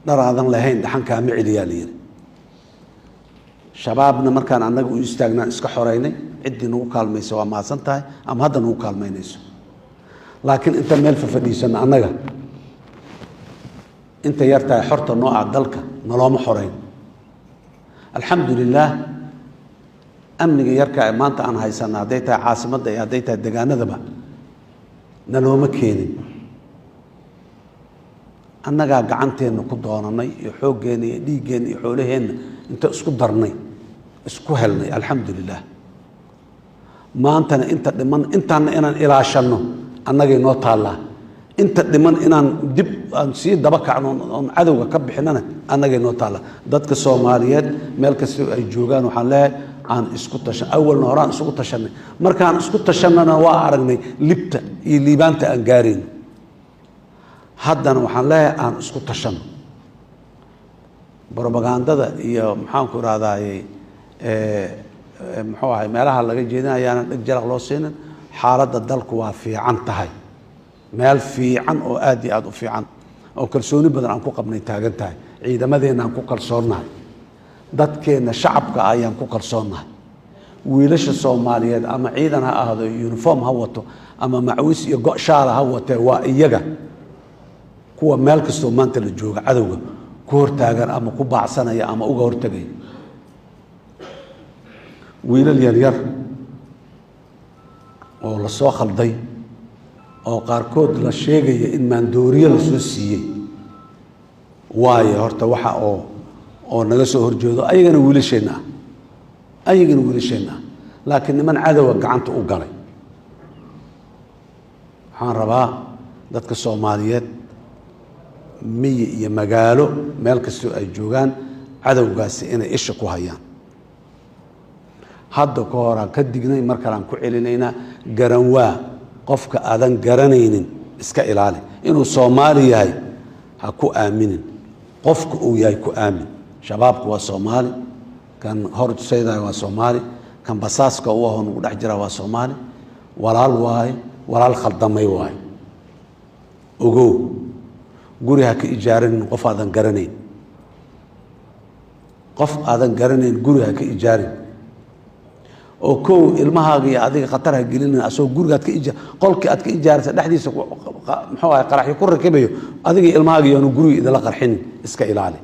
daraadan lahayn dhaxanka ma celiyaa la yiri shabaabna markaan annaga u istaagnaan iska xoreynay cidii nagu kaalmayso waa maasan tahay ama hadda nagu kaalmaynayso laakiin inta meel fadhiisana annaga inta yartahay xorta nooca dalka nalooma xoreyn alxamdulilah amniga yarka maanta aan haysana hadday tahay caasimadda iyo hadday tahay deegaanadaba nalooma keenin annagaa gacanteenna ku doonanay iyo xooggeena iyo dhiiggeenna iyo xoolaheenna inta isku darnay isku helnay alxamdulilah maantana inta dhiman intaana inaan ilaashanno annagay noo taallaa inta dhiman inaan dib aan sii daba kacno oon cadowga ka bixinana annagay noo taallaa dadka soomaaliyeed meel kastoo ay joogaan waxaan leeyahay aan isku tashan awalna horaan isugu tashanay markaan isku tashannana waa aragnay libta iyo liibaanta aan gaarayno haddana waxaan leeyahay aan isku tashanno brobagandada iyo maxaanku irahdaayey muxuu ahay meelaha laga jeedinayaana dheg jaraq loo siinin xaaladda dalku waa fiican tahay meel fiican oo aad iyo aad u fiican oo kalsooni badan aan ku qabnay taagan tahay ciidamadeenna aan ku kalsoonnahay dadkeenna shacabka ayaan ku kalsoonnahay wiilasha soomaaliyeed ama ciidan ha ahdo uniform ha wato ama macwis iyo go-shaala ha watee waa iyaga kuwa meel kastoo maanta la jooga cadowga ku hortaagan ama ku baacsanaya ama uga hortagaya wiilal yaryar oo la soo khalday oo qaarkood la sheegaya in maandooriyo la soo siiyey waayo horta waxa oo naga soo horjeedo ayagana wiilasheenna ah laakiin niman cadowa gacanta u galay waxaan rabaa dadka soomaaliyeed miyi iyo magaalo meel kastoo ay joogaan cadowgaasi inay isha ku hayaan hadda ka horaan ka dignay mar kalean ku celinaynaa garanwaa qofka aadan garanaynin iska ilaali inuu soomaali yahay ha ku aaminin qofka uu yahay ku aamin shabaabku waa soomaali kan horseydaya waa soomaali kan basaaska u ahoo nagu dhex jira waa soomaali walaal waaye walaal khaldamay waaye ogow guri ha ka ijaarinin qof aadan garanayn guri ha ka ijaarin oo kow ilmahaaga iyo adiga khatar ha gelinin asoo gurigaad qolkii aad ka ijaaraysa dhexdiisa muxuu ahay qaraxyo ku rakibayo adiga ilmahaaga iyoanu guriga idala qarxinin iska ilaali